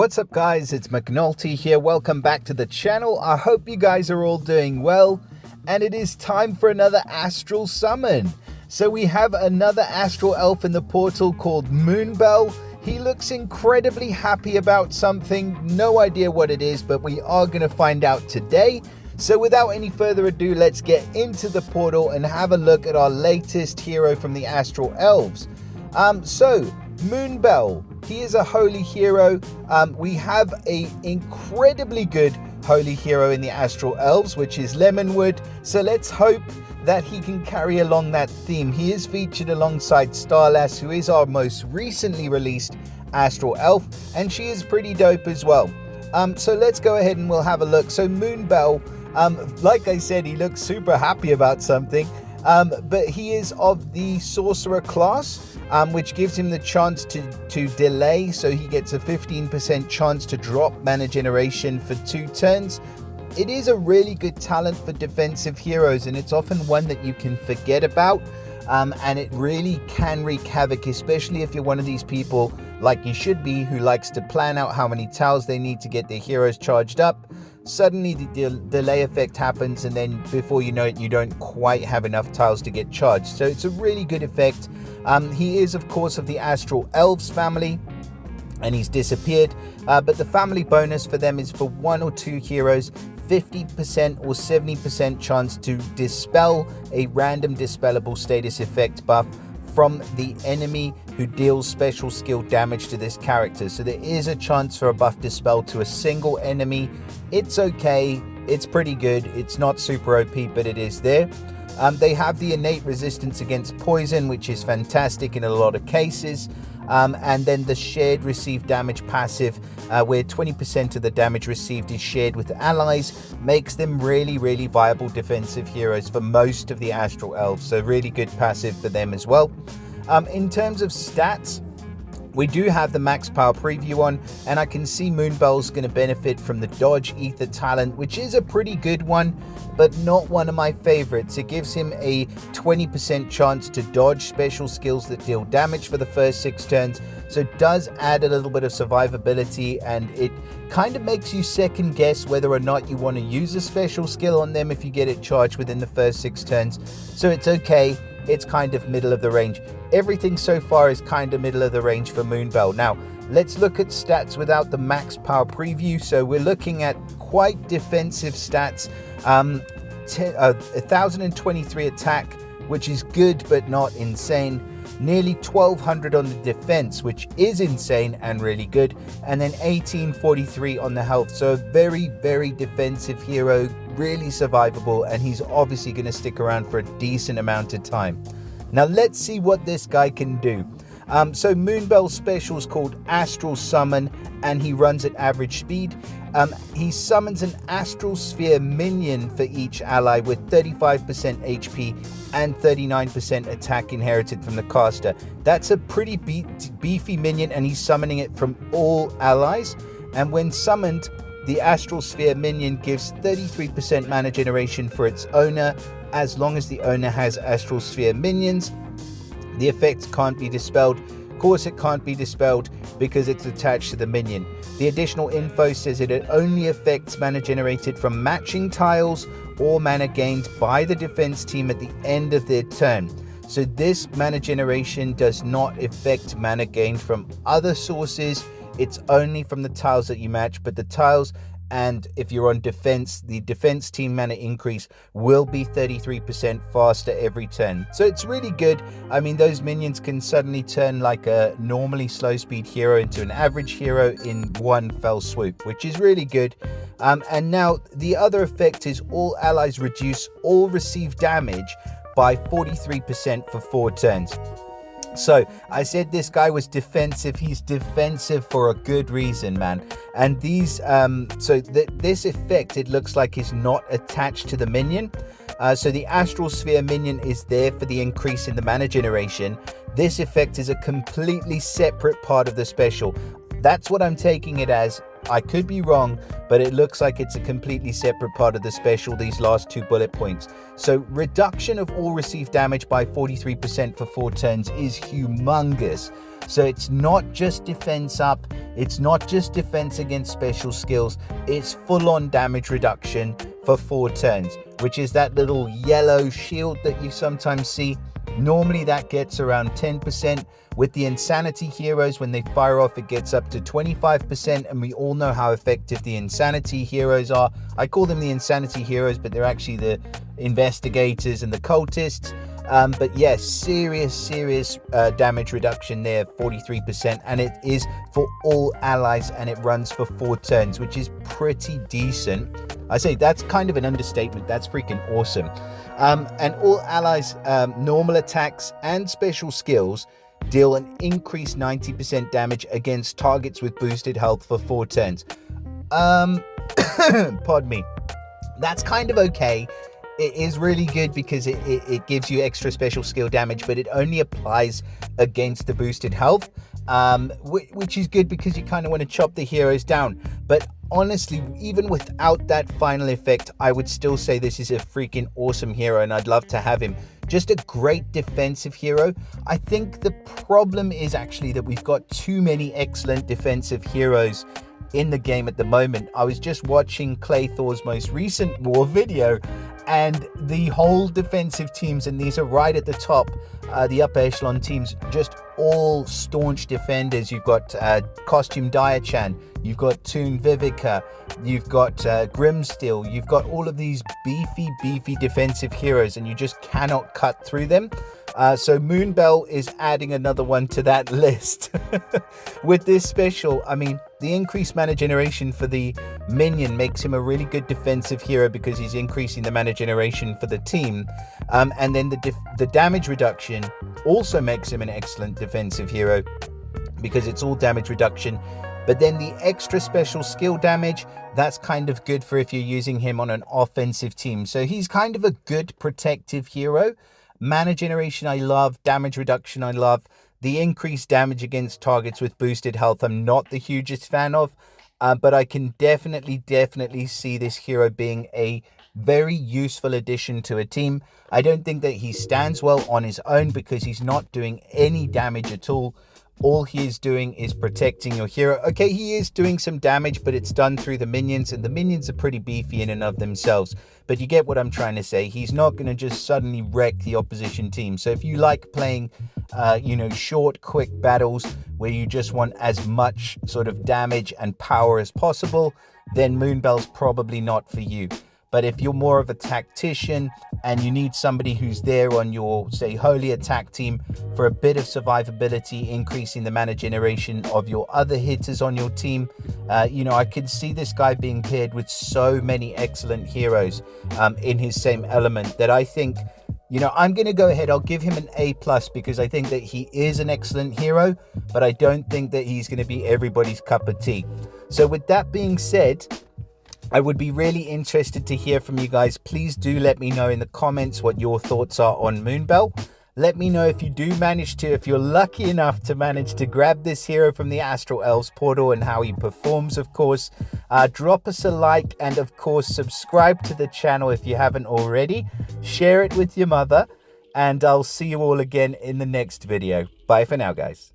What's up guys, it's McNulty here. Welcome back to the channel. I hope you guys are all doing well, and it is time for another Astral summon. So we have another Astral elf in the portal called Moonbell. He looks incredibly happy about something, no idea what it is, but we are going to find out today. So without any further ado, let's get into the portal and have a look at our latest hero from the Astral Elves. Moonbell, he is a holy hero. We have a incredibly good holy hero in the Astral Elves, which is Lemonwood. So let's hope that he can carry along that theme. He is featured alongside Starlass, who is our most recently released Astral Elf, and she is pretty dope as well. So let's go ahead and we'll have a look. So Moonbell, like I said, he looks super happy about something, but he is of the Sorcerer class, which gives him the chance to delay, so he gets a 15% chance to drop mana generation for 2 turns. It is a really good talent for defensive heroes, and it's often one that you can forget about, and it really can wreak havoc, especially if you're one of these people, like you should be, who likes to plan out how many tiles they need to get their heroes charged up. Suddenly the delay effect happens, and then before you know it, you don't quite have enough tiles to get charged. So it's a really good effect. He is of course of the Astral Elves family, and he's disappeared, but the family bonus for them is for 1 or 2 heroes, 50% or 70% chance to dispel a random dispellable status effect buff from the enemy who deals special skill damage to this character. So there is a chance for a buff dispel to a single enemy. It's okay, it's pretty good, it's not super OP, but it is there. They have the innate resistance against poison, which is fantastic in a lot of cases. And then the shared received damage passive, where 20% of the damage received is shared with allies, makes them really viable defensive heroes for most of the Astral Elves. So really good passive for them as well. In terms of stats, we do have the max power preview on, and I can see Moonbell's going to benefit from the dodge ether talent, which is a pretty good one, but not one of my favorites. It gives him a 20% chance to dodge special skills that deal damage for the first 6 turns, so it does add a little bit of survivability, and it kind of makes you second guess whether or not you want to use a special skill on them if you get it charged within the first 6 turns. So it's okay, it's kind of middle of the range. Everything so far is kind of middle of the range for Moonbell. Now let's look at stats without the max power preview. So we're looking at quite defensive stats. 1023 attack, which is good but not insane. Nearly 1200 on the defense, which is insane and really good, and then 1843 on the health. So a very defensive hero, really survivable, and he's obviously going to stick around for a decent amount of time. Now let's see what this guy can do. So Moonbell's special is called Astral Summon, and he runs at average speed. He summons an Astral Sphere minion for each ally with 35% HP and 39% attack inherited from the caster. That's a pretty beefy minion, and he's summoning it from all allies. And when summoned, the Astral Sphere minion gives 33% mana generation for its owner, as long as the owner has Astral Sphere minions. The effect can't be dispelled. Of course it can't be dispelled because it's attached to the minion. The additional info says that it only affects mana generated from matching tiles or mana gained by the defense team at the end of their turn. So this mana generation does not affect mana gained from other sources. It's only from the tiles that you match, but the tiles, and if you're on defense, the defense team mana increase will be 33% faster every turn. So it's really good. I mean, those minions can suddenly turn like a normally slow speed hero into an average hero in one fell swoop, which is really good. And now the other effect is all allies reduce all received damage by 43% for 4 turns. So I said this guy was defensive. He's defensive for a good reason, man. And these this effect, it looks like, is not attached to the minion. So the Astral Sphere minion is there for the increase in the mana generation. This effect is a completely separate part of the special. That's what I'm taking it as. I could be wrong, but it looks like it's a completely separate part of the special, these last 2 bullet points. So reduction of all received damage by 43% for 4 turns is humongous. So it's not just defense up, it's not just defense against special skills, it's full-on damage reduction for 4 turns, which is that little yellow shield that you sometimes see. Normally that gets around 10%. With the Insanity heroes, when they fire off, it gets up to 25%, and we all know how effective the Insanity heroes are. I call them the Insanity heroes, but they're actually the investigators and the cultists. But yes, serious damage reduction there, 43%, and it is for all allies, and it runs for 4 turns, which is pretty decent. I say that's kind of an understatement. That's freaking awesome. And all allies, normal attacks and special skills deal an increased 90% damage against targets with boosted health for 4 turns. Pardon me. That's kind of okay. It is really good because it gives you extra special skill damage, but it only applies against the boosted health, which is good because you kind of want to chop the heroes down. But honestly, even without that final effect, I would still say this is a freaking awesome hero, and I'd love to have him. Just a great defensive hero. I think the problem is actually that we've got too many excellent defensive heroes in the game at the moment. I was just watching Claythor's most recent war video, and the whole defensive teams, and these are right at the top, the upper echelon teams, just all staunch defenders. You've got Costume Diachan, you've got Toon Vivica, you've got Grimsteel, you've got all of these beefy defensive heroes, and you just cannot cut through them. So Moonbell is adding another one to that list. With this special, I mean, the increased mana generation for the minion makes him a really good defensive hero because he's increasing the mana generation for the team. And then the damage reduction also makes him an excellent defensive hero because it's all damage reduction. But then the extra special skill damage, that's kind of good for if you're using him on an offensive team. So he's kind of a good protective hero. Mana generation I love, damage reduction I love. The increased damage against targets with boosted health I'm not the hugest fan of, but I can definitely see this hero being a very useful addition to a team. I don't think that he stands well on his own because he's not doing any damage at all. All he is doing is protecting your hero. Okay, he is doing some damage, but it's done through the minions, and the minions are pretty beefy in and of themselves. But you get what I'm trying to say. He's not going to just suddenly wreck the opposition team. So if you like playing, short, quick battles where you just want as much sort of damage and power as possible, then Moonbell's probably not for you. But if you're more of a tactician and you need somebody who's there on your, say, holy attack team for a bit of survivability, increasing the mana generation of your other hitters on your team, I could see this guy being paired with so many excellent heroes in his same element that I think, I'm going to go ahead. I'll give him an A+ because I think that he is an excellent hero, but I don't think that he's going to be everybody's cup of tea. So with that being said, I would be really interested to hear from you guys. Please do let me know in the comments what your thoughts are on Moonbell. Let me know if you do manage to, if you're lucky enough to manage to grab this hero from the Astral Elves portal and how he performs, of course. Drop us a like and, of course, subscribe to the channel if you haven't already. Share it with your mother, and I'll see you all again in the next video. Bye for now, guys.